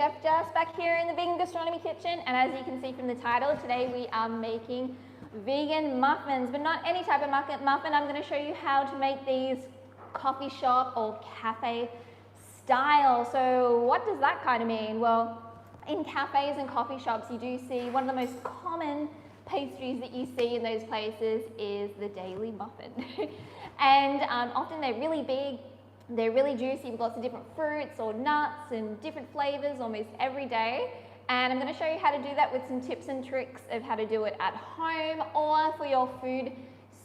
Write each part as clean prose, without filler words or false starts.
Chef Jess back here in the Vegan Gastronomy Kitchen, and as you can see from the title, today we are making vegan muffins, but not any type of muffin. I'm going to show you how to make these coffee shop or cafe style. So what does that kind of mean? Well, in cafes and coffee shops, you do see one of the most common pastries that you see in those places is the daily muffin. And often they're really big. They're really juicy with lots of different fruits or nuts and different flavors almost every day. And I'm going to show you how to do that with some tips and tricks of how to do it at home or for your food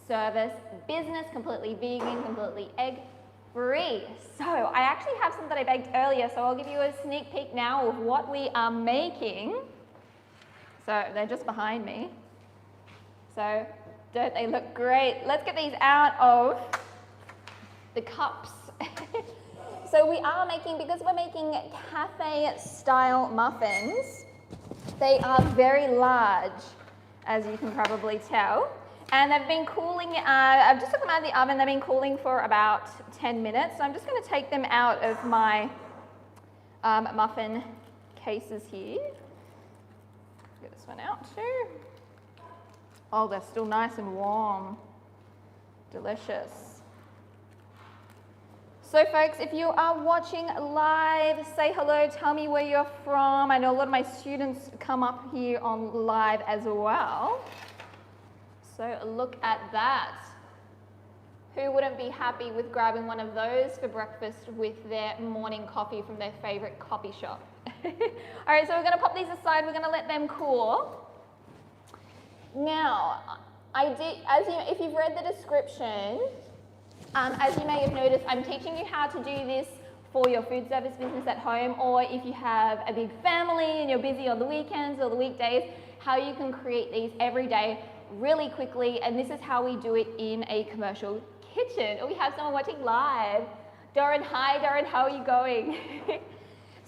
service business, completely vegan, completely egg-free. So I actually have some that I baked earlier, so I'll give you a sneak peek now of what we are making. So they're just behind me. So don't they look great? Let's get these out of the cups. So we are making, because we're making cafe style muffins, they are very large, as you can probably tell, and they've been cooling. I've just took them out of the oven. They've been cooling for about 10 minutes, so I'm just going to take them out of my muffin cases here. Get this one out too. Oh, they're still nice and warm. Delicious. So folks, if you are watching live, say hello, tell me where you're from. I know a lot of my students come up here on live as well. So look at that. Who wouldn't be happy with grabbing one of those for breakfast with their morning coffee from their favorite coffee shop? All right, so we're gonna pop these aside. We're gonna let them cool. Now, if you've read the description, as you may have noticed, I'm teaching you how to do this for your food service business at home, or if you have a big family and you're busy on the weekends or the weekdays, how you can create these every day really quickly. And this is how we do it in a commercial kitchen. Oh, we have someone watching live. Doran, hi Doran, how are you going?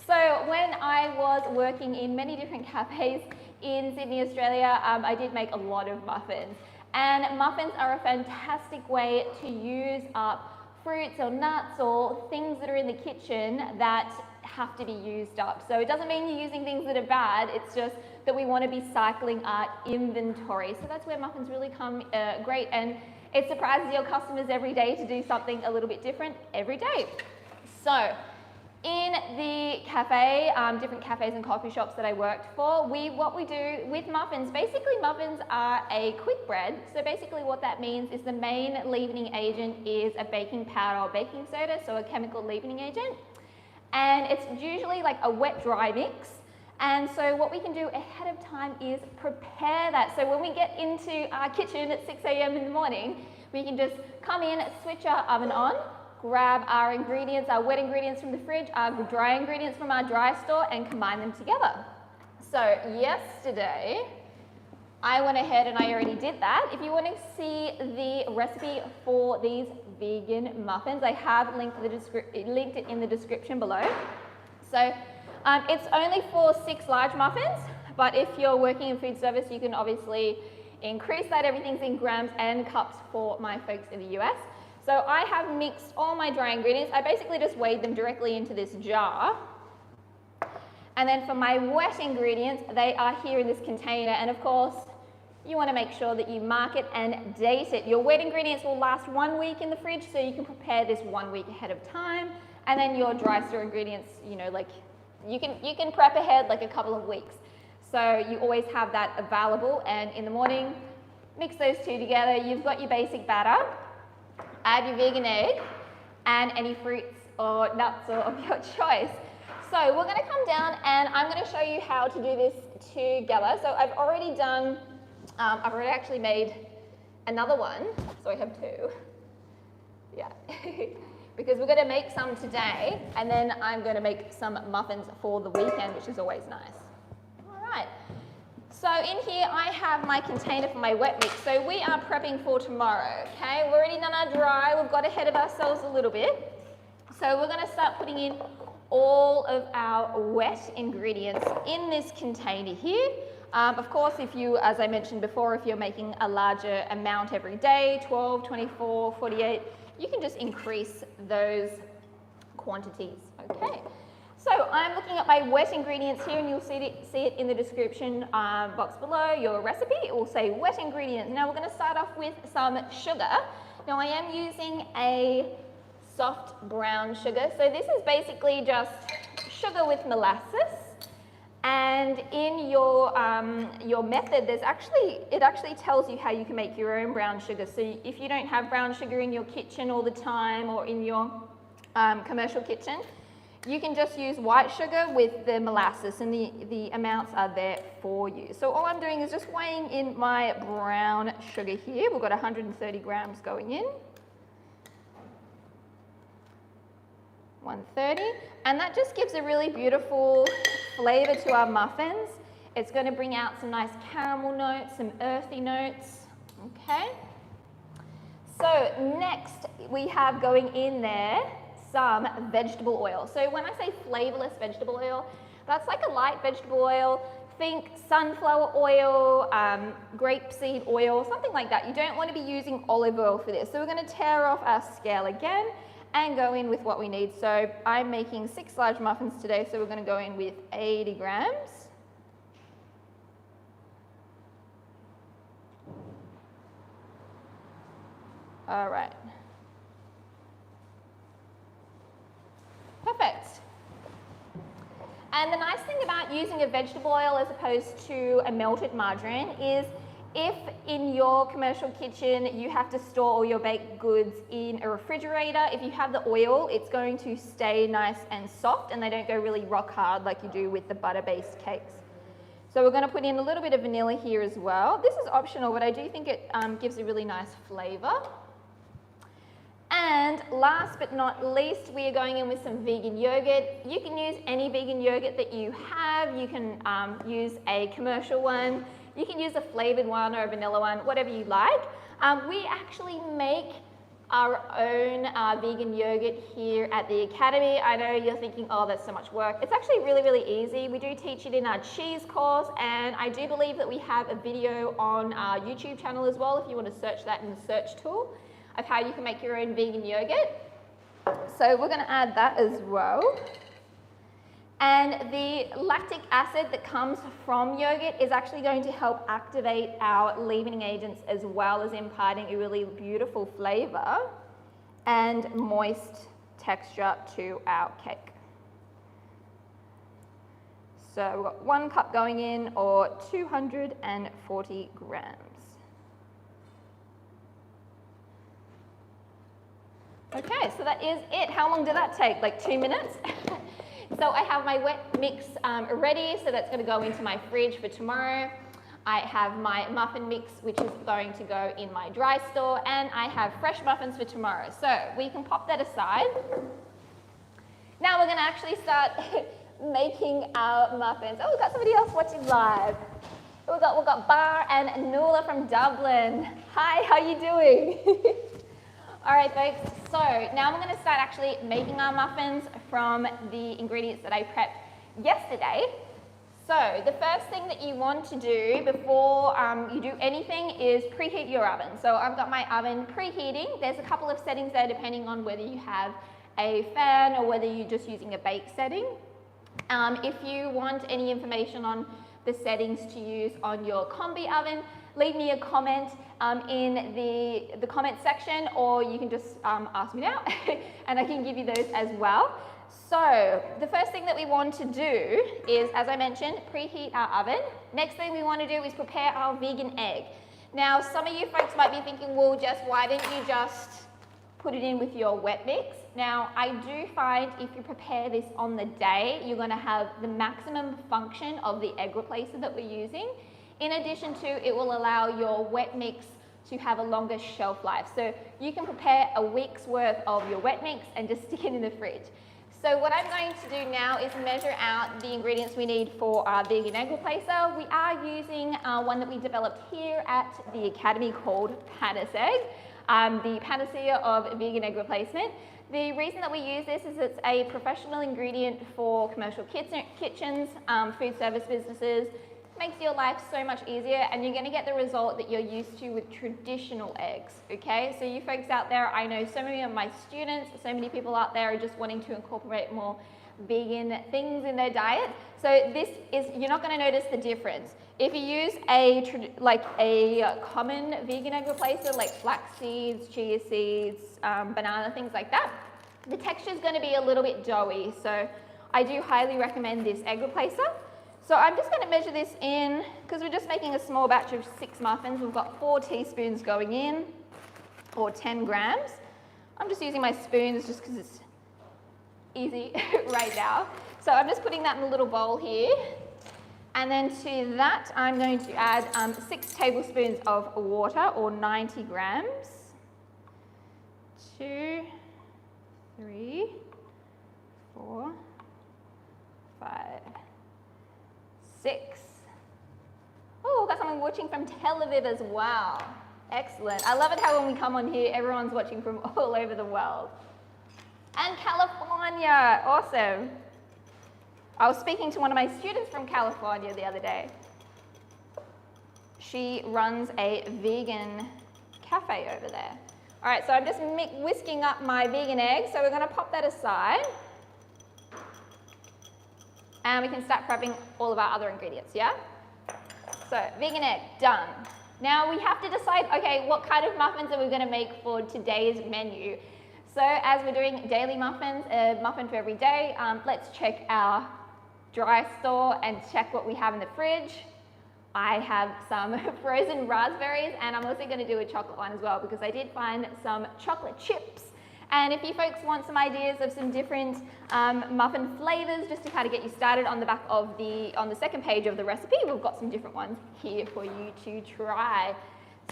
So when I was working in many different cafes in Sydney, Australia, I did make a lot of muffins. And muffins are a fantastic way to use up fruits or nuts or things that are in the kitchen that have to be used up. So it doesn't mean you're using things that are bad, it's just that we want to be cycling our inventory. So that's where muffins really come great, and it surprises your customers every day to do something a little bit different every day. So in the cafe, different cafes and coffee shops that I worked for, what we do with muffins, basically muffins are a quick bread. So basically what that means is the main leavening agent is a baking powder or baking soda, so a chemical leavening agent. And it's usually like a wet-dry mix. And so what we can do ahead of time is prepare that. So when we get into our kitchen at 6 a.m. in the morning, we can just come in, switch our oven on, grab our ingredients, our wet ingredients from the fridge, our dry ingredients from our dry store, and combine them together. So yesterday, I went ahead and I already did that. If you want to see the recipe for these vegan muffins, I have linked it in the description below. So it's only for 6 large muffins, but if you're working in food service, you can obviously increase that. Everything's in grams and cups for my folks in the US. So I have mixed all my dry ingredients. I basically just weighed them directly into this jar. And then for my wet ingredients, they are here in this container. And of course, you want to make sure that you mark it and date it. Your wet ingredients will last 1 week in the fridge, so you can prepare this 1 week ahead of time. And then your dry store ingredients, you know, like you can prep ahead like a couple of weeks. So you always have that available. And in the morning, mix those two together. You've got your basic batter. Add your vegan egg and any fruits or nuts of your choice. So we're going to come down and I'm going to show you how to do this together. So I've already actually made another one. So I have 2. Yeah. Because we're going to make some today, and then I'm going to make some muffins for the weekend, which is always nice. All right. So in here I have my container for my wet mix. So we are prepping for tomorrow, okay? We've already done our dry, we've got ahead of ourselves a little bit. So we're gonna start putting in all of our wet ingredients in this container here. Of course, if you, as I mentioned before, if you're making a larger amount every day, 12, 24, 48, you can just increase those quantities, okay? So So I'm looking at my wet ingredients here, and you'll see it in the description box below your recipe. It will say wet ingredients. Now we're going to start off with some sugar. Now I am using a soft brown sugar. So this is basically just sugar with molasses. And in your method, it actually tells you how you can make your own brown sugar. So if you don't have brown sugar in your kitchen all the time or in your commercial kitchen, you can just use white sugar with the molasses, and the amounts are there for you. So all I'm doing is just weighing in my brown sugar here. We've got 130 grams going in. 130, and that just gives a really beautiful flavour to our muffins. It's going to bring out some nice caramel notes, some earthy notes, okay? So next we have going in there some vegetable oil. So when I say flavourless vegetable oil, that's like a light vegetable oil. Think sunflower oil, grapeseed oil, something like that. You don't want to be using olive oil for this. So we're going to tear off our scale again and go in with what we need. So I'm making 6 large muffins today, so we're going to go in with 80 grams. All right. Perfect. And the nice thing about using a vegetable oil as opposed to a melted margarine is if in your commercial kitchen you have to store all your baked goods in a refrigerator, if you have the oil, it's going to stay nice and soft and they don't go really rock hard like you do with the butter-based cakes. So we're going to put in a little bit of vanilla here as well. This is optional, but I do think it gives a really nice flavour. And last but not least, we are going in with some vegan yogurt. You can use any vegan yogurt that you have. You can use a commercial one. You can use a flavoured one or a vanilla one, whatever you like. We actually make our own vegan yogurt here at the Academy. I know you're thinking, oh, that's so much work. It's actually really, really easy. We do teach it in our cheese course, and I do believe that we have a video on our YouTube channel as well, if you want to search that in the search tool, of how you can make your own vegan yogurt. So we're going to add that as well. And the lactic acid that comes from yogurt is actually going to help activate our leavening agents as well as imparting a really beautiful flavour and moist texture to our cake. So we've got 1 cup going in, or 240 grams. Okay, so that is it. How long did that take? Like 2 minutes? So I have my wet mix ready, so that's going to go into my fridge for tomorrow. I have my muffin mix, which is going to go in my dry store, and I have fresh muffins for tomorrow. So we can pop that aside. Now we're going to actually start making our muffins. Oh, we've got somebody else watching live. We've got Bar and Nuala from Dublin. Hi, how are you doing? All right, folks, so now I'm going to start actually making our muffins from the ingredients that I prepped yesterday. So the first thing that you want to do before you do anything is preheat your oven. So I've got my oven preheating. There's a couple of settings there depending on whether you have a fan or whether you're just using a bake setting. If you want any information on the settings to use on your combi oven, leave me a comment in the comment section, or you can just ask me now and I can give you those as well. So the first thing that we want to do is, as I mentioned, preheat our oven. Next thing we want to do is prepare our vegan egg. Now some of you folks might be thinking, well, why didn't you just put it in with your wet mix? Now I do find if you prepare this on the day, you're going to have the maximum function of the egg replacer that we're using. In addition to, it will allow your wet mix to have a longer shelf life. So you can prepare a week's worth of your wet mix and just stick it in the fridge. So what I'm going to do now is measure out the ingredients we need for our vegan egg replacer. We are using one that we developed here at the Academy called PANACEG, the panacea of vegan egg replacement. The reason that we use this is it's a professional ingredient for commercial kitchens, food service businesses. Makes your life so much easier, and you're going to get the result that you're used to with traditional eggs, okay? So you folks out there, I know so many of my students, so many people out there are just wanting to incorporate more vegan things in their diet. So this is, you're not going to notice the difference. If you use a common vegan egg replacer like flax seeds, chia seeds, banana, things like that, the texture is going to be a little bit doughy. So I do highly recommend this egg replacer. So I'm just going to measure this in, because we're just making a small batch of 6 muffins. We've got 4 teaspoons going in, or 10 grams. I'm just using my spoons just because it's easy right now. So I'm just putting that in a little bowl here. And then to that, I'm going to add 6 tablespoons of water, or 90 grams. 2, 3, 4, 5, 6. Oh, got someone watching from Tel Aviv as well. Excellent. I love it how when we come on here, everyone's watching from all over the world. And California, awesome. I was speaking to one of my students from California the other day. She runs a vegan cafe over there. All right, so I'm just whisking up my vegan eggs. So we're going to pop that aside. And we can start prepping all of our other ingredients, yeah? So vegan egg, done. Now we have to decide, okay, what kind of muffins are we going to make for today's menu? So as we're doing daily muffins, a muffin for every day, let's check our dry store and check what we have in the fridge. I have some frozen raspberries, and I'm also going to do a chocolate one as well because I did find some chocolate chips. And if you folks want some ideas of some different muffin flavors, just to kind of get you started, on the back of on the second page of the recipe, we've got some different ones here for you to try.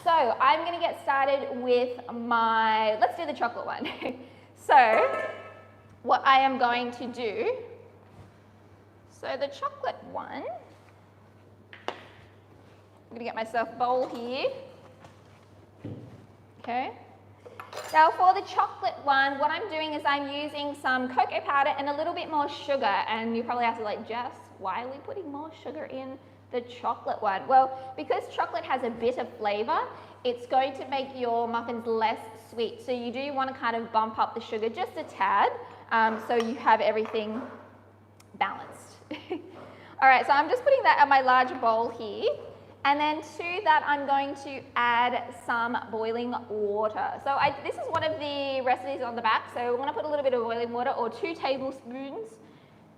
So I'm going to get started with let's do the chocolate one. So what I am going to do, so the chocolate one, I'm going to get myself a bowl here. Okay. Now for the chocolate one, what I'm doing is I'm using some cocoa powder and a little bit more sugar. And you probably have to like, Jess, why are we putting more sugar in the chocolate one? Well, because chocolate has a bitter flavor, it's going to make your muffins less sweet. So you do want to kind of bump up the sugar just a tad, so you have everything balanced. All right, so I'm just putting that in my larger bowl here. And then to that, I'm going to add some boiling water. So this is one of the recipes on the back. So we're going to put a little bit of boiling water, or 2 tablespoons.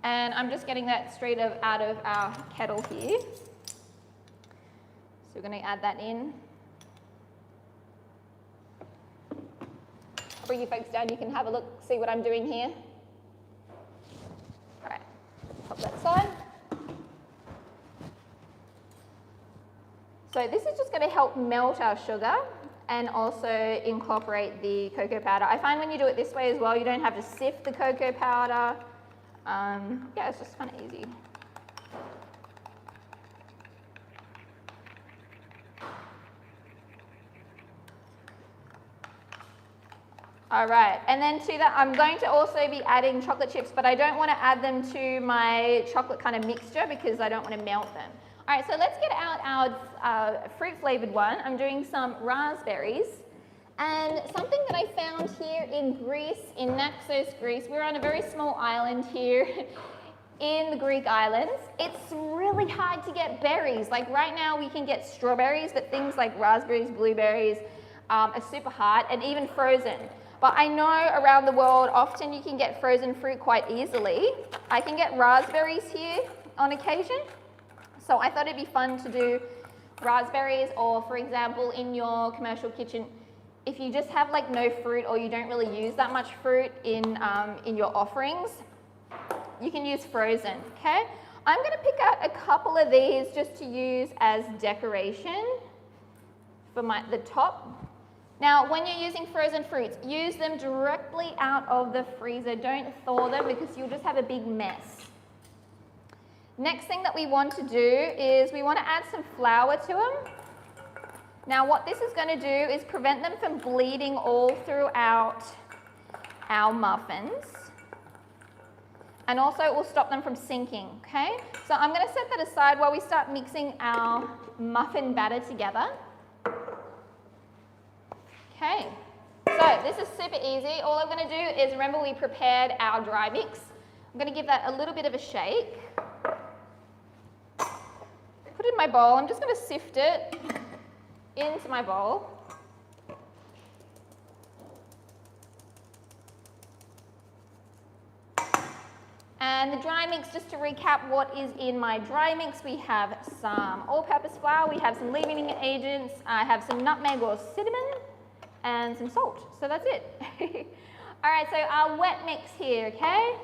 And I'm just getting that straight out of our kettle here. So we're going to add that in. I'll bring you folks down. You can have a look, see what I'm doing here. All right, pop that aside. So this is just going to help melt our sugar and also incorporate the cocoa powder. I find when you do it this way as well, you don't have to sift the cocoa powder. Yeah, it's just kind of easy. All right, and then to that, I'm going to also be adding chocolate chips, but I don't want to add them to my chocolate kind of mixture because I don't want to melt them. All right, so let's get out our fruit-flavored one. I'm doing some raspberries. And something that I found here in Greece, in Naxos, Greece, we're on a very small island here in the Greek islands. It's really hard to get berries. Like right now we can get strawberries, but things like raspberries, blueberries are super hard, and even frozen. But I know around the world, often you can get frozen fruit quite easily. I can get raspberries here on occasion. So I thought it'd be fun to do raspberries, or for example, in your commercial kitchen, if you just have like no fruit, or you don't really use that much fruit in your offerings, you can use frozen, okay? I'm gonna pick out a couple of these just to use as decoration for the top. Now, when you're using frozen fruits, use them directly out of the freezer. Don't thaw them because you'll just have a big mess. Next thing that we want to do is we want to add some flour to them. Now what this is going to do is prevent them from bleeding all throughout our muffins. And also it will stop them from sinking, okay? So I'm going to set that aside while we start mixing our muffin batter together. Okay, so this is super easy. All I'm going to do is, remember we prepared our dry mix. I'm going to give that a little bit of a shake. Put it in my bowl. I'm just going to sift it into my bowl. And the dry mix, just to recap what is in my dry mix, we have some all-purpose flour, we have some leavening agents, I have some nutmeg or cinnamon, and some salt. So that's it. All right, so our wet mix here, okay?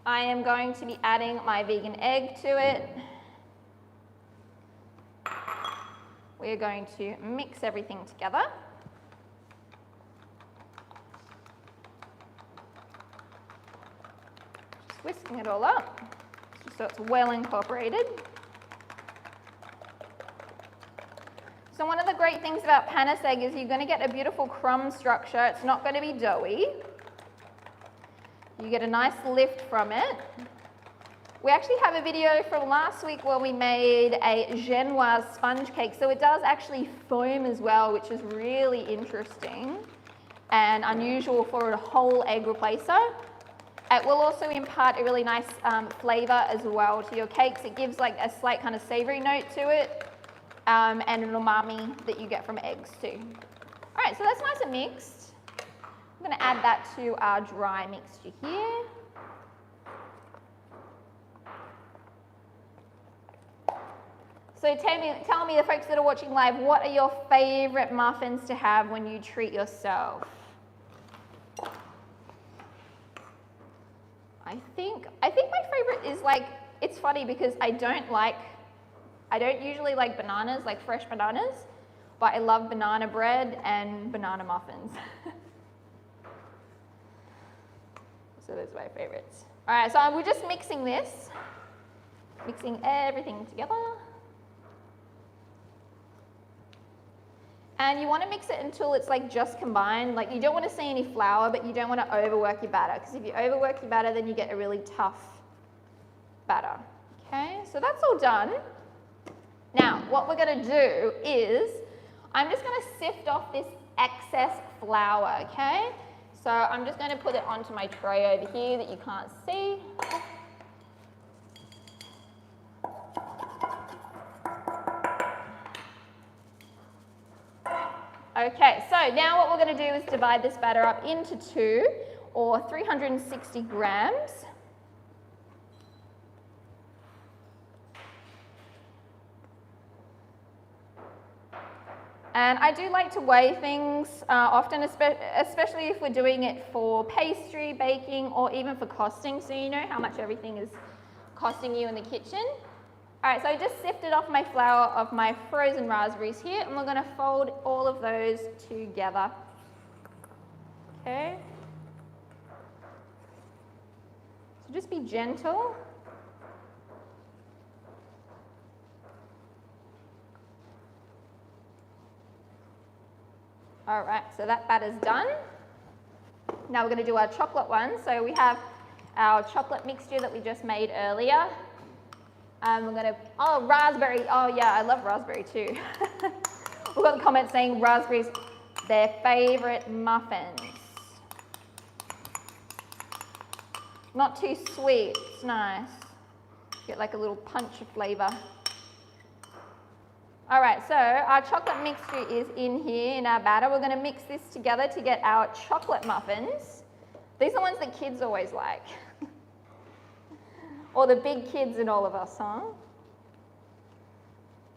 I am going to be adding my vegan egg to it. We're going to mix everything together. Just whisking it all up, just so it's well incorporated. So one of the great things about PANACEG is you're going to get a beautiful crumb structure. It's not going to be doughy. You get a nice lift from it. We actually have a video from last week where we made a Genoise sponge cake. So it does actually foam as well, which is really interesting and unusual for a whole egg replacer. It will also impart a really nice flavor as well to your cakes. It gives like a slight kind of savory note to it and an umami that you get from eggs too. All right, so that's nice and mixed. I'm going to add that to our dry mixture here. So tell me, the folks that are watching live, what are your favorite muffins to have when you treat yourself? I think my favorite is like, it's funny because I don't usually like bananas, like fresh bananas, but I love banana bread and banana muffins. So those are my favorites. All right, so we're just mixing this, mixing everything together. And you want to mix it until it's like just combined. Like you don't want to see any flour, but you don't want to overwork your batter, because if you overwork your batter, then you get a really tough batter. Okay, so that's all done. Now, what we're going to do is, I'm just going to sift off this excess flour, okay? So I'm just going to put it onto my tray over here that you can't see. Okay, so now what we're going to do is divide this batter up into 2, or 360 grams. And I do like to weigh things often, especially if we're doing it for pastry, baking, or even for costing, so you know how much everything is costing you in the kitchen. All right, so I just sifted off my flour of my frozen raspberries here, and we're going to fold all of those together. Okay. So just be gentle. All right, so that batter's done. Now we're going to do our chocolate one. So we have our chocolate mixture that we just made earlier. We're going to, oh, raspberry. Oh, yeah, I love raspberry too. We've got a comment saying raspberries, their favorite muffins. Not too sweet, it's nice. Get like a little punch of flavor. All right, so our chocolate mixture is in here in our batter. We're going to mix this together to get our chocolate muffins. These are the ones that kids always like. Or the big kids in all of us, huh?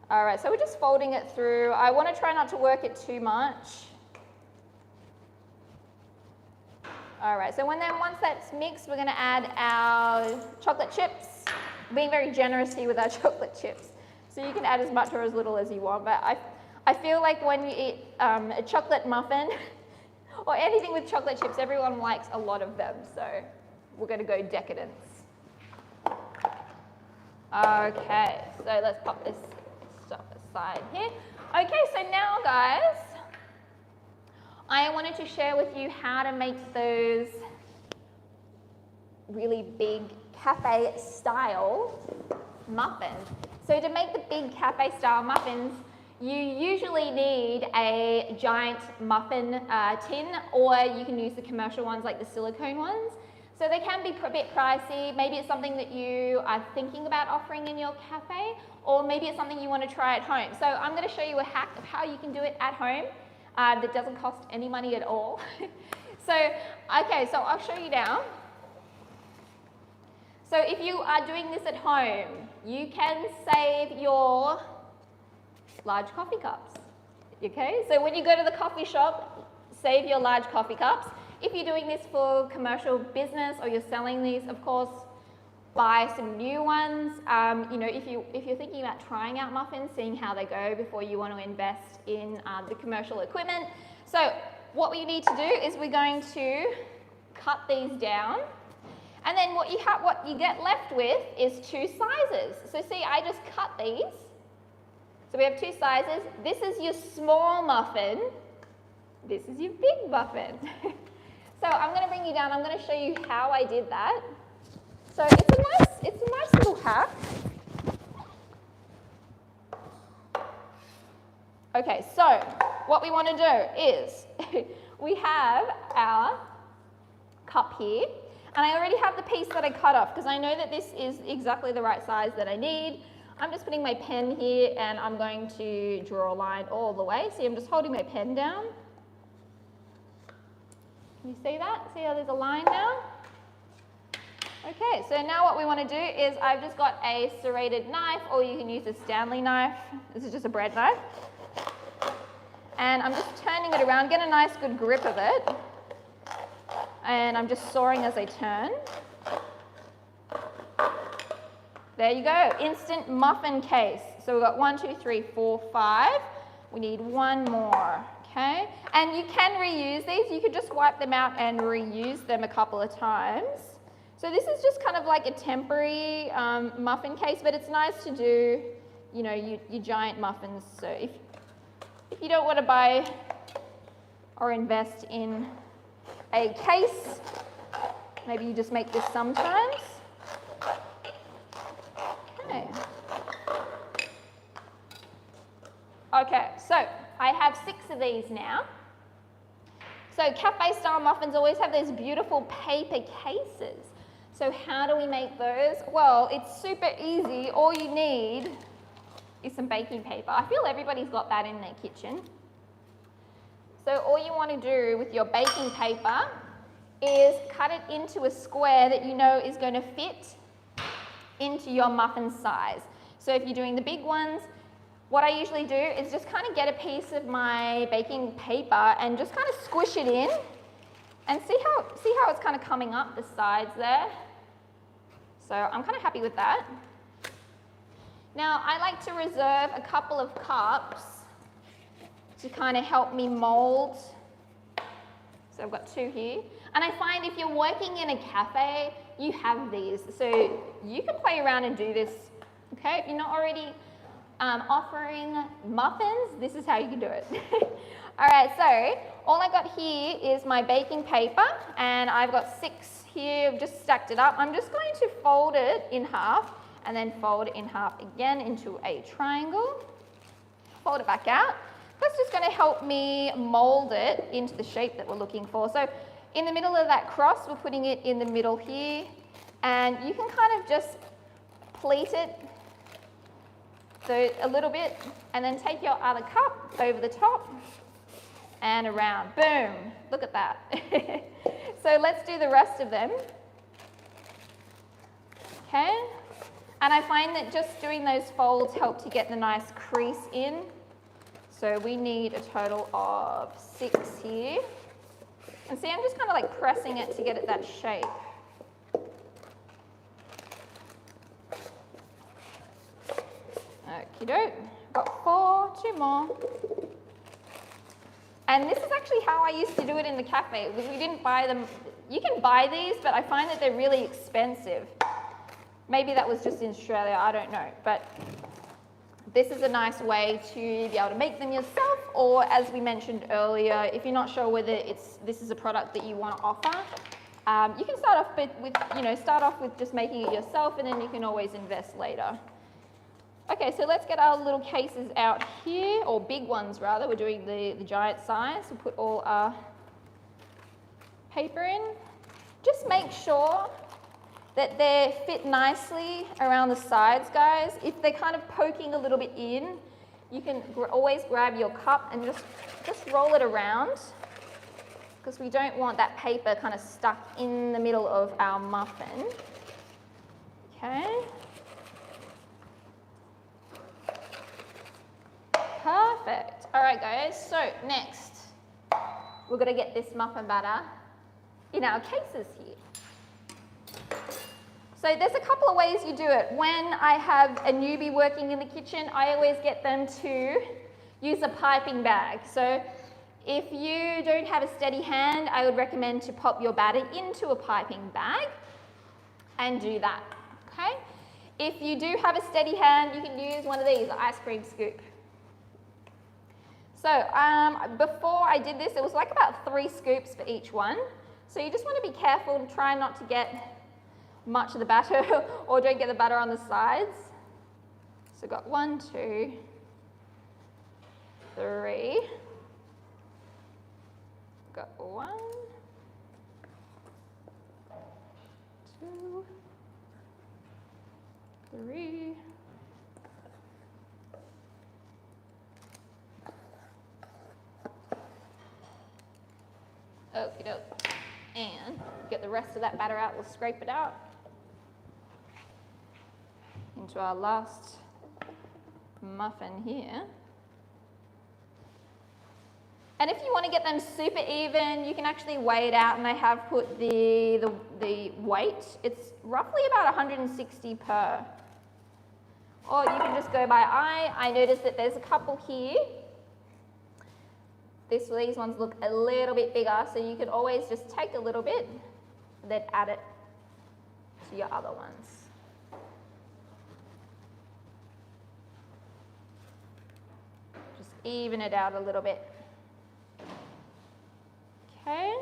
All right, so we're just folding it through. I want to try not to work it too much. All right, so once that's mixed, we're going to add our chocolate chips. I'm being very generous here with our chocolate chips. So you can add as much or as little as you want, but I feel like when you eat a chocolate muffin or anything with chocolate chips, everyone likes a lot of them, so we're going to go decadence. Okay, so let's pop this stuff aside here. Okay, so now guys, I wanted to share with you how to make those really big cafe-style muffins. So to make the big cafe-style muffins, you usually need a giant muffin tin, or you can use the commercial ones like the silicone ones. So they can be a bit pricey. Maybe it's something that you are thinking about offering in your cafe, or maybe it's something you want to try at home. So I'm going to show you a hack of how you can do it at home that doesn't cost any money at all. So I'll show you now. So if you are doing this at home, you can save your large coffee cups. Okay, so when you go to the coffee shop, save your large coffee cups. If you're doing this for commercial business or you're selling these, of course, buy some new ones. You know, if you're thinking about trying out muffins, seeing how they go before you want to invest in the commercial equipment. So what we need to do is we're going to cut these down, and then what you get left with is two sizes. So see, I just cut these. So we have two sizes. This is your small muffin. This is your big muffin. So I'm going to bring you down. I'm going to show you how I did that. So it's a nice little hack. Okay, so what we want to do is we have our cup here, and I already have the piece that I cut off because I know that this is exactly the right size that I need. I'm just putting my pen here and I'm going to draw a line all the way. See, I'm just holding my pen down. Can you see that? See how there's a line now? Okay, so now what we want to do is I've just got a serrated knife, or you can use a Stanley knife. This is just a bread knife. And I'm just turning it around, get a nice good grip of it. And I'm just sawing as I turn. There you go, instant muffin case. So we've got 1, 2, 3, 4, 5. We need one more, okay? And you can reuse these. You could just wipe them out and reuse them a couple of times. So this is just kind of like a temporary muffin case, but it's nice to do, you know, your giant muffins. So if you don't want to buy or invest in a case, maybe you just make this sometimes. Okay, so I have 6 of these now. So cafe style muffins always have those beautiful paper cases. So how do we make those? Well, it's super easy. All you need is some baking paper. I feel everybody's got that in their kitchen. So all you want to do with your baking paper is cut it into a square that you know is going to fit into your muffin size. So if you're doing the big ones, what I usually do is just kind of get a piece of my baking paper and just kind of squish it in and see how it's kind of coming up the sides there. So I'm kind of happy with that. Now I like to reserve a couple of cups to kind of help me mold. So I've got 2 here. And I find if you're working in a cafe, you have these. So you can play around and do this, okay? If you're not already offering muffins, this is how you can do it. All right, so all I got here is my baking paper, and I've got 6 here. I've just stacked it up. I'm just going to fold it in half and then fold it in half again into a triangle. Fold it back out. That's just going to help me mold it into the shape that we're looking for. So in the middle of that cross, we're putting it in the middle here, and you can kind of just pleat it so a little bit, and then take your other cup over the top and around. Boom, look at that. So let's do the rest of them. Okay, and I find that just doing those folds help to get the nice crease in. So we need a total of 6 here. And see, I'm just kind of like pressing it to get it that shape. Okie doke, got 4, 2 more. And this is actually how I used to do it in the cafe. We didn't buy them. You can buy these, but I find that they're really expensive. Maybe that was just in Australia, I don't know. But this is a nice way to be able to make them yourself, or as we mentioned earlier, if you're not sure whether this is a product that you want to offer, you can start off with just making it yourself, and then you can always invest later. Okay, so let's get our little cases out here, or big ones rather. We're doing the giant size. We'll put all our paper in. Just make sure that they fit nicely around the sides, guys. If they're kind of poking a little bit in, you can always grab your cup and just roll it around, because we don't want that paper kind of stuck in the middle of our muffin. Okay. Perfect. All right, guys, so next, we're going to get this muffin batter in our cases here. So there's a couple of ways you do it. When I have a newbie working in the kitchen, I always get them to use a piping bag. So if you don't have a steady hand, I would recommend to pop your batter into a piping bag and do that, okay? If you do have a steady hand, you can use one of these, an ice cream scoop. So before I did this, it was like about 3 scoops for each one. So you just want to be careful and try not to get much of the batter or don't get the butter on the sides. So got 1, 2, 3. Got 1, 2, 3. Okie doke. And get the rest of that batter out. We'll scrape it out into our last muffin here. And if you want to get them super even, you can actually weigh it out, and I have put the weight. It's roughly about 160 per. Or you can just go by eye. I noticed that there's a couple here. These ones look a little bit bigger, so you could always just take a little bit, then add it to your other ones. Just even it out a little bit. Okay.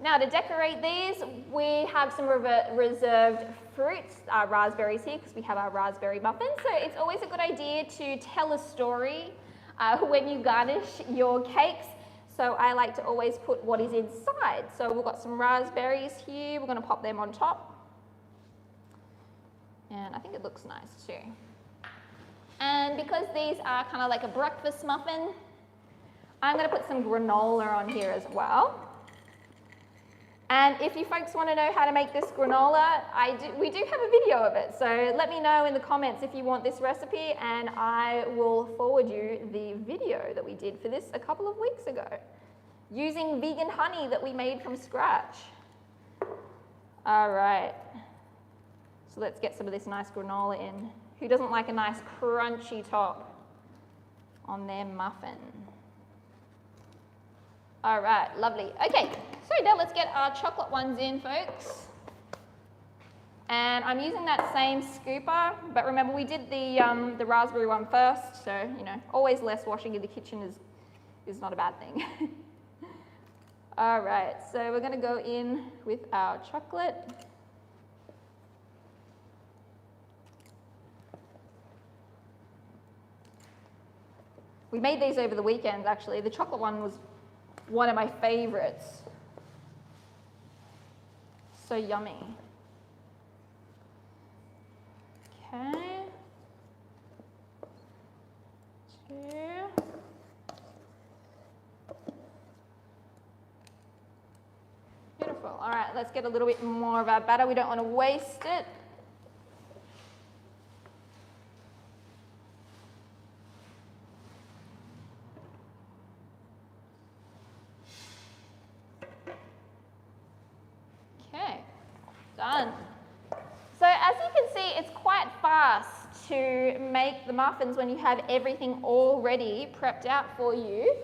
Now to decorate these, we have some reserved fruits, raspberries here, because we have our raspberry muffins. So it's always a good idea to tell a story when you garnish your cakes. So I like to always put what is inside. So we've got some raspberries here. We're going to pop them on top. And I think it looks nice too. And because these are kind of like a breakfast muffin, I'm going to put some granola on here as well. And if you folks want to know how to make this granola, we do have a video of it. So let me know in the comments if you want this recipe, and I will forward you the video that we did for this a couple of weeks ago, using vegan honey that we made from scratch. All right. So let's get some of this nice granola in. Who doesn't like a nice crunchy top on their muffin? All right, lovely. Okay, so now let's get our chocolate ones in, folks. And I'm using that same scooper, but remember we did the raspberry one first, so you know, always less washing in the kitchen is not a bad thing. All right, so we're going to go in with our chocolate. We made these over the weekend, actually. The chocolate one was one of my favorites. So yummy. Okay. 2. Beautiful. All right, let's get a little bit more of our batter. We don't want to waste it. Done. So as you can see, it's quite fast to make the muffins when you have everything already prepped out for you,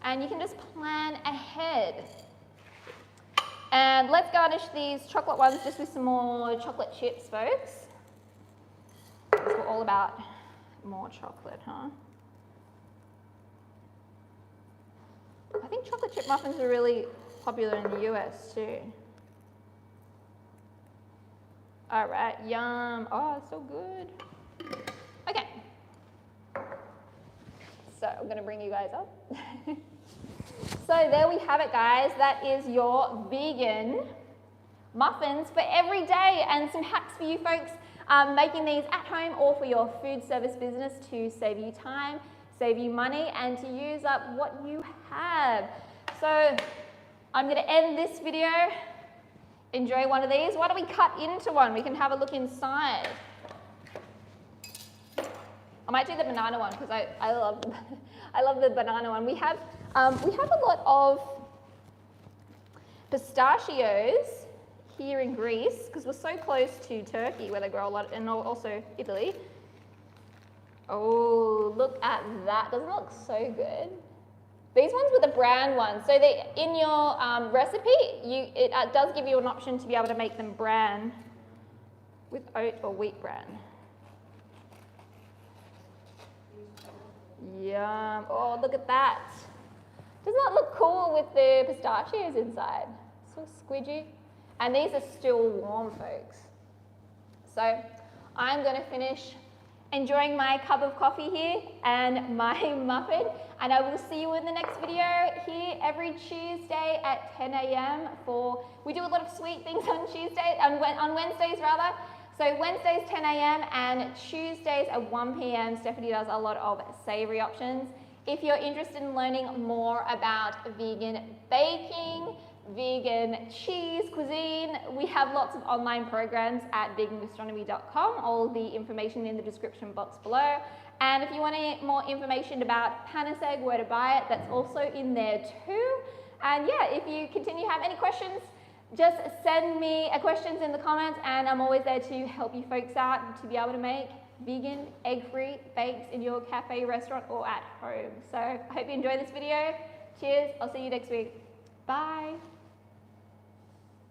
and you can just plan ahead. And let's garnish these chocolate ones just with some more chocolate chips, folks. Because we're all about more chocolate, huh? I think chocolate chip muffins are really popular in the US too. All right, yum. Oh, it's so good. Okay. So I'm going to bring you guys up. So there we have it, guys. That is your vegan muffins for every day, and some hacks for you folks making these at home or for your food service business to save you time, save you money, and to use up what you have. So I'm going to end this video. Enjoy one of these. Why don't we cut into one? We can have a look inside. I might do the banana one because I love the banana one. We have a lot of pistachios here in Greece because we're so close to Turkey where they grow a lot, and also Italy. Oh, look at that. Doesn't it look so good? These ones were the brown ones. So in your recipe, it does give you an option to be able to make them brown with oat or wheat bran. Yum. Oh, look at that. Doesn't that look cool with the pistachios inside? So squidgy. And these are still warm, folks. So I'm going to finish enjoying my cup of coffee here and my muffin, and I will see you in the next video here every Tuesday at 10 a.m. we do a lot of sweet things on Tuesdays, on Wednesdays rather. So Wednesdays 10 a.m. and Tuesdays at 1 p.m. Stephanie does a lot of savory options. If you're interested in learning more about vegan baking, vegan cheese cuisine, we have lots of online programs at vegangastronomy.com. All the information in the description box below. And if you want more information about PANACEG, where to buy it, that's also in there too. And yeah, if you continue to have any questions, just send me questions in the comments, and I'm always there to help you folks out to be able to make vegan, egg-free bakes in your cafe, restaurant, or at home. So I hope you enjoyed this video. Cheers, I'll see you next week. Bye.